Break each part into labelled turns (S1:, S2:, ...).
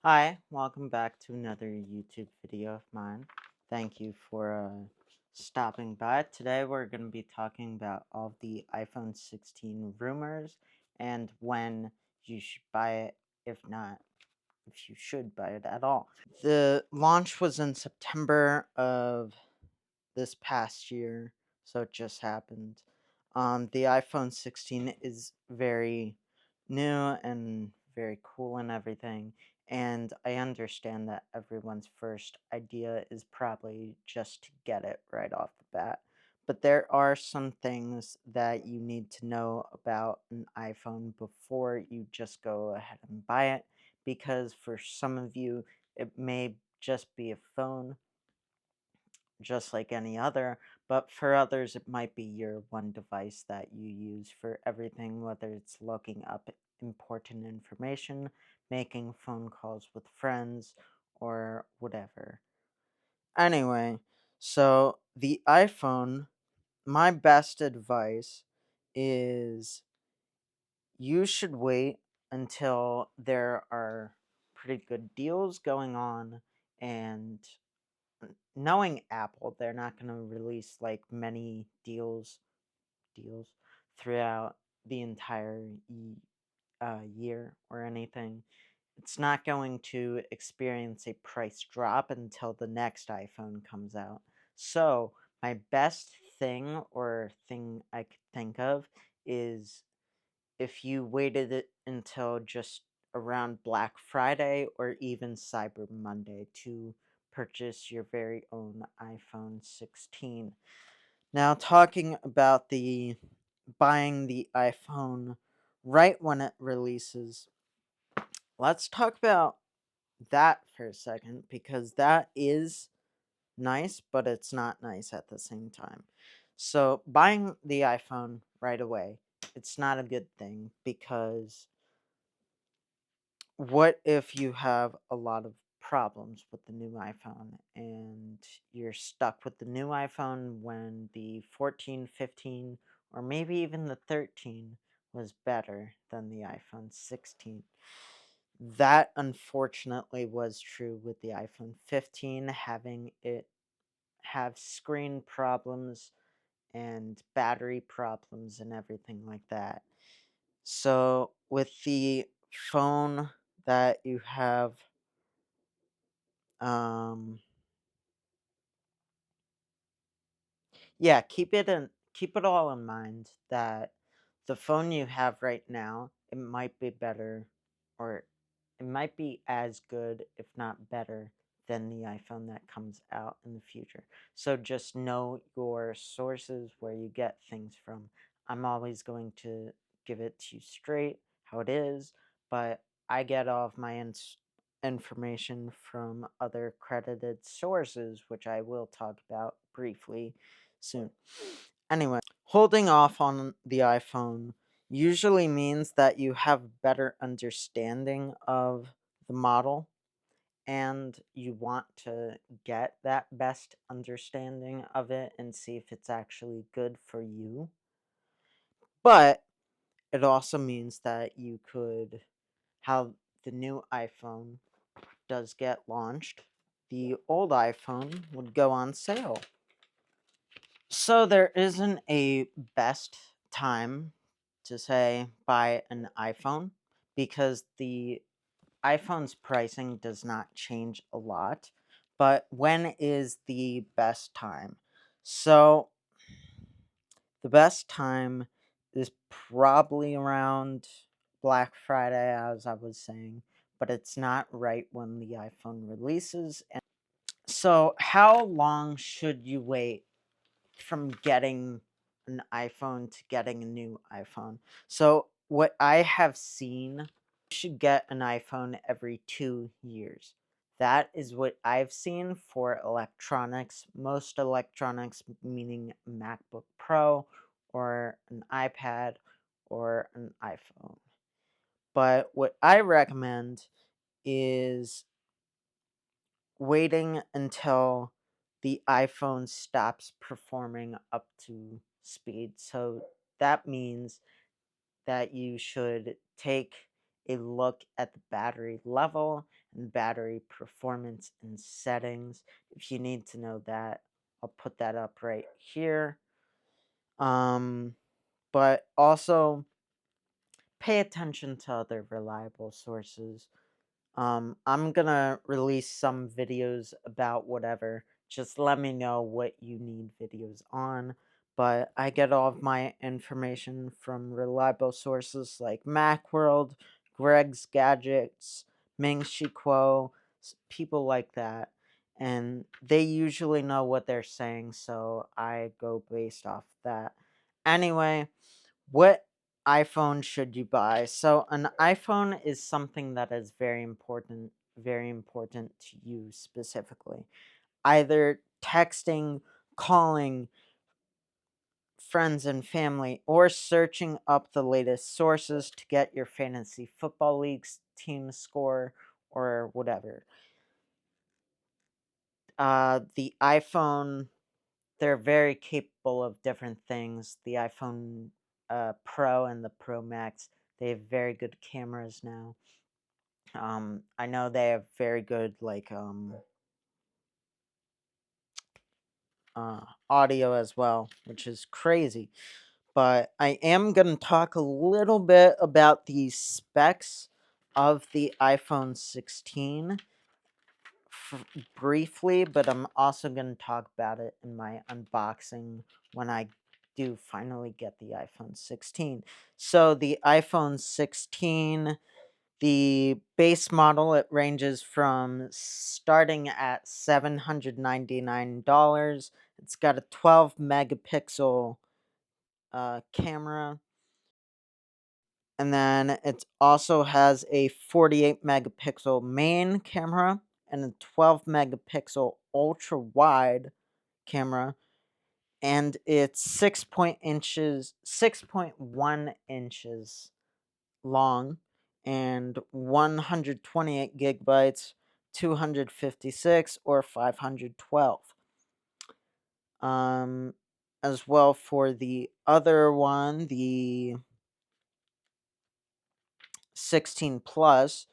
S1: Hi, welcome back to another YouTube video of mine. Thank you for stopping by. Today we're going to be talking about all the iPhone 16 rumors and when you should buy it, if not, if you should buy it at all. The launch was in September of this past year, so it just happened. The iPhone 16 is very new and very cool and everything, and I understand that everyone's first idea is probably just to get it right off the bat. But there are some things that you need to know about an iPhone before you just go ahead and buy it, because for some of you, it may just be a phone just like any other, but for others, it might be your one device that you use for everything, whether it's looking up important information, making phone calls with friends, or whatever. Anyway, so the iPhone, my best advice is you should wait until there are pretty good deals going on, and knowing Apple, they're not going to release like many deals throughout the entire year or anything. It's not going to experience a price drop until the next iPhone comes out. So, my best thing or thing I could think of is if you waited it until just around Black Friday or even Cyber Monday to purchase your very own iPhone 16. Now, talking about the buying the iPhone right when it releases, let's talk about that for a second because that is nice, but it's not nice at the same time. So, buying the iPhone right away, it's not a good thing because what if you have a lot of problems with the new iPhone and you're stuck with the new iPhone when the 14, 15, or maybe even the 13 was better than the iPhone 16? That unfortunately was true with the iPhone 15, having it have screen problems and battery problems and everything like that. So, with the phone that you have, um, yeah, keep it all in mind that the phone you have right now, it might be better, or it might be as good, if not better, than the iPhone that comes out in the future. So just know your sources where you get things from. I'm always going to give it to you straight how it is, but I get all of my information from other credited sources, which I will talk about briefly soon. Anyway, holding off on the iPhone usually means that you have better understanding of the model and you want to get that best understanding of it and see if it's actually good for you. But it also means that you could have the new iPhone does get launched, the old iPhone would go on sale. So there isn't a best time to say buy an iPhone because the iPhone's pricing does not change a lot. But when is the best time? So the best time is probably around Black Friday, as I was saying, but it's not right when the iPhone releases. And so, how long should you wait from getting an iPhone to getting a new iPhone? So, what I have seen, should get an iPhone every 2 years. That is what I've seen for electronics. Most electronics, meaning MacBook Pro or an iPad or an iPhone. But what I recommend is waiting until the iPhone stops performing up to speed. So that means that you should take a look at the battery level and battery performance and settings. If you need to know that, I'll put that up right here. But also pay attention to other reliable sources. I'm gonna release some videos about whatever. Just let me know what you need videos on. But I get all of my information from reliable sources like Macworld, Greg's Gadgets, Ming Chi Kuo, people like that. And they usually know what they're saying, so I go based off that. Anyway, what iPhone should you buy? So an iPhone is something that is very important to you specifically. Either texting, calling friends and family, or searching up the latest sources to get your fantasy football league's team score or whatever. The iPhone, they're very capable of different things. The iPhone Pro and the Pro Max, they have very good cameras now. I know they have very good audio as well, which is crazy. But I am going to talk a little bit about the specs of the iPhone 16 briefly, but I'm also going to talk about it in my unboxing when I do finally get the iPhone 16. So the iPhone 16, the base model, it ranges from starting at $799. It's got a 12 megapixel camera. And then it also has a 48 megapixel main camera and a 12 megapixel ultra wide camera. And it's 6.1 inches long and 128 gigabytes, 256 or 512. As well for the other one, the 16 Plus.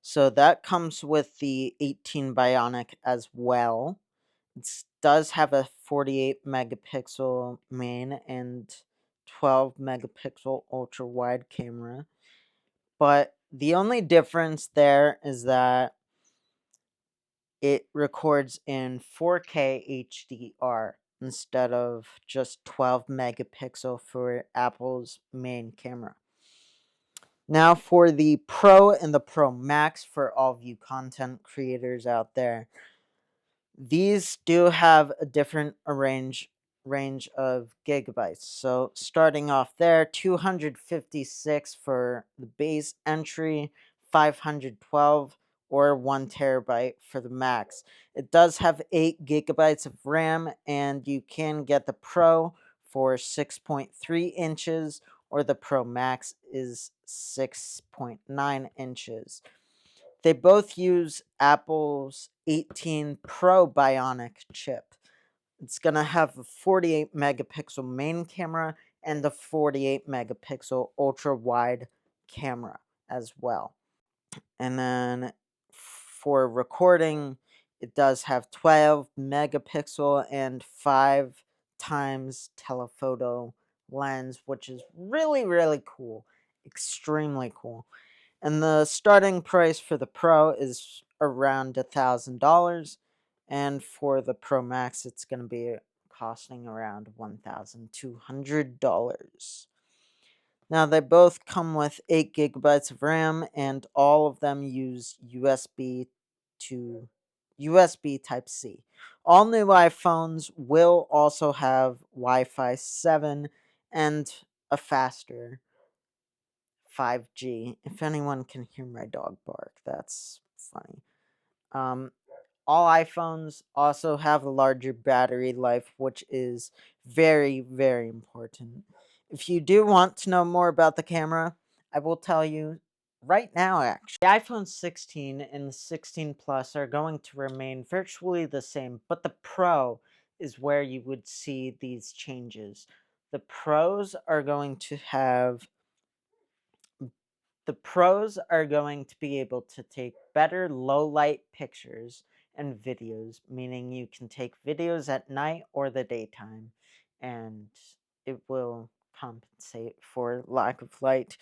S1: So that comes with the 18 Bionic as well. It does have a 48 megapixel main and 12 megapixel ultra wide camera. But the only difference there is that it records in 4K HDR instead of just 12 megapixel for Apple's main camera. Now for the Pro and the Pro Max for all of you content creators out there. These do have a different range of gigabytes. So starting off there, 256 for the base entry, 512 or 1 terabyte for the max. It does have 8 gigabytes of RAM, and you can get the Pro for 6.3 inches, or the Pro Max is 6.9 inches. They both use Apple's 18 Pro Bionic chip. It's going to have a 48 megapixel main camera and the 48 megapixel ultra wide camera as well. And then for recording, it does have 12 megapixel and 5 times telephoto lens, which is really cool. Extremely cool. And the starting price for the Pro is around $1,000. And for the Pro Max, it's going to be costing around $1,200. Now, they both come with 8 gigabytes of RAM, and all of them use USB Type C. All new iPhones will also have Wi-Fi 7 and a faster 5G. If anyone can hear my dog bark, that's funny. Um, all iPhones also have a larger battery life, which is very, very important. If you do want to know more about the camera, I will tell you right now, actually. The iPhone 16 and the 16 Plus are going to remain virtually the same, but the Pro is where you would see these changes. The Pros are going to have the pros are going to be able to take better low light pictures and videos, meaning you can take videos at night or the daytime, and it will compensate for lack of light.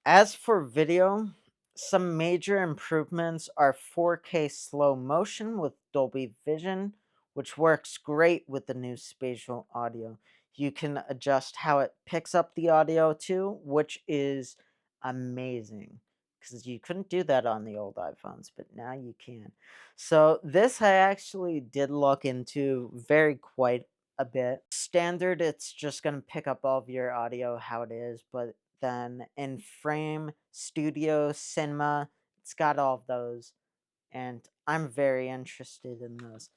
S1: As for video, some major improvements are 4K slow motion with Dolby Vision, which works great with the new spatial audio. You can adjust how it picks up the audio too, which is amazing because you couldn't do that on the old iPhones, but now you can. So this I actually did look into very quite a bit. Standard, it's just going to pick up all of your audio how it is, but then in Frame, Studio, Cinema, it's got all of those, and I'm very interested in those.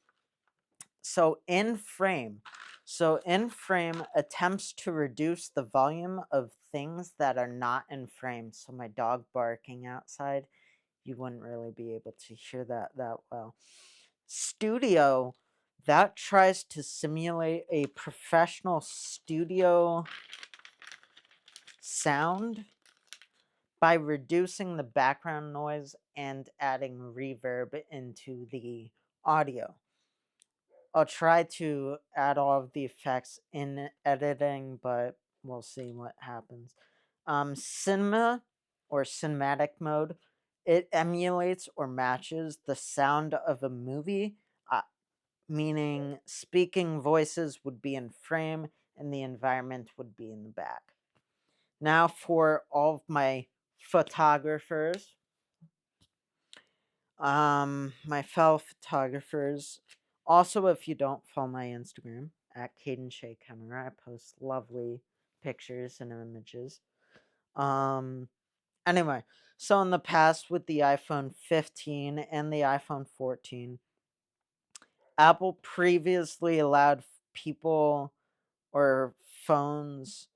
S1: So in Frame attempts to reduce the volume of things that are not in frame. So my dog barking outside, you wouldn't really be able to hear that well. Studio, that tries to simulate a professional studio sound by reducing the background noise and adding reverb into the audio. I'll try to add all of the effects in editing, but we'll see what happens. Cinema or cinematic mode, it emulates or matches the sound of a movie, meaning speaking voices would be in frame and the environment would be in the back. Now for all of my photographers, my fellow photographers. Also, if you don't follow my Instagram at Caden Shea Camera, I post lovely pictures and images. Anyway, so in the past with the iPhone 15 and the iPhone 14, Apple previously allowed people or phones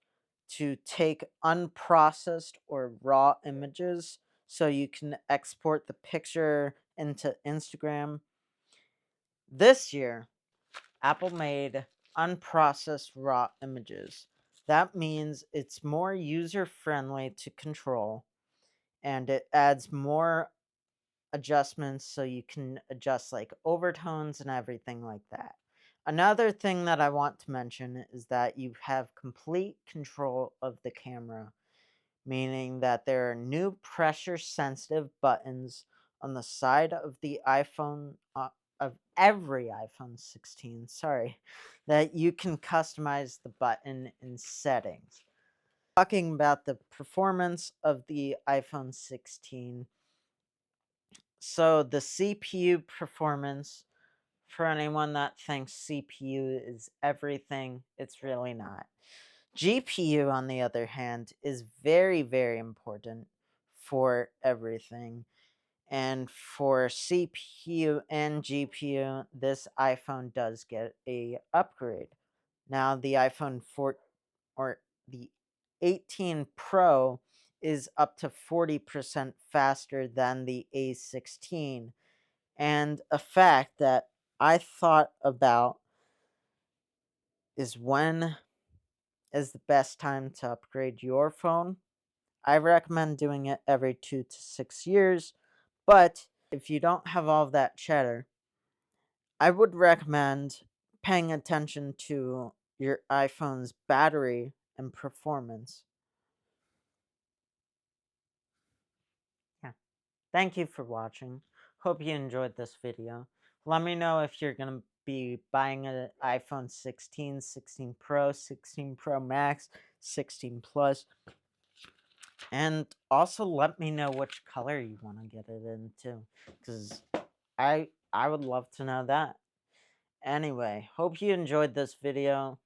S1: to take unprocessed or raw images so you can export the picture into Instagram. This year, Apple made unprocessed raw images. That means it's more user friendly to control and it adds more adjustments so you can adjust like overtones and everything like that. Another thing that I want to mention is that you have complete control of the camera, meaning that there are new pressure sensitive buttons on the side of the iPhone, of every iPhone 16, sorry, that you can customize the button in settings. Talking about the performance of the iPhone 16, so the CPU performance, for anyone that thinks CPU is everything, it's really not. GPU, on the other hand, is very, very important for everything. And for CPU and GPU, this iPhone does get a upgrade. Now the iPhone 4 or the 18 Pro is up to 40% faster than the A16. And a fact that I thought about is when is the best time to upgrade your phone. I recommend doing it every 2 to 6 years, but if you don't have all of that cheddar, I would recommend paying attention to your iPhone's battery and performance. Yeah. Thank you for watching. Hope you enjoyed this video. Let me know if you're going to be buying an iPhone 16, 16 Pro, 16 Pro Max, 16 Plus. And also let me know which color you want to get it in too, because I would love to know that. Anyway, hope you enjoyed this video.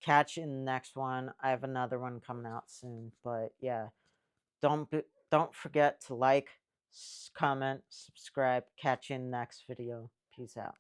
S1: Catch you in the next one. I have another one coming out soon, but yeah. don't forget to like, comment, subscribe. Catch you in the next video. Peace out.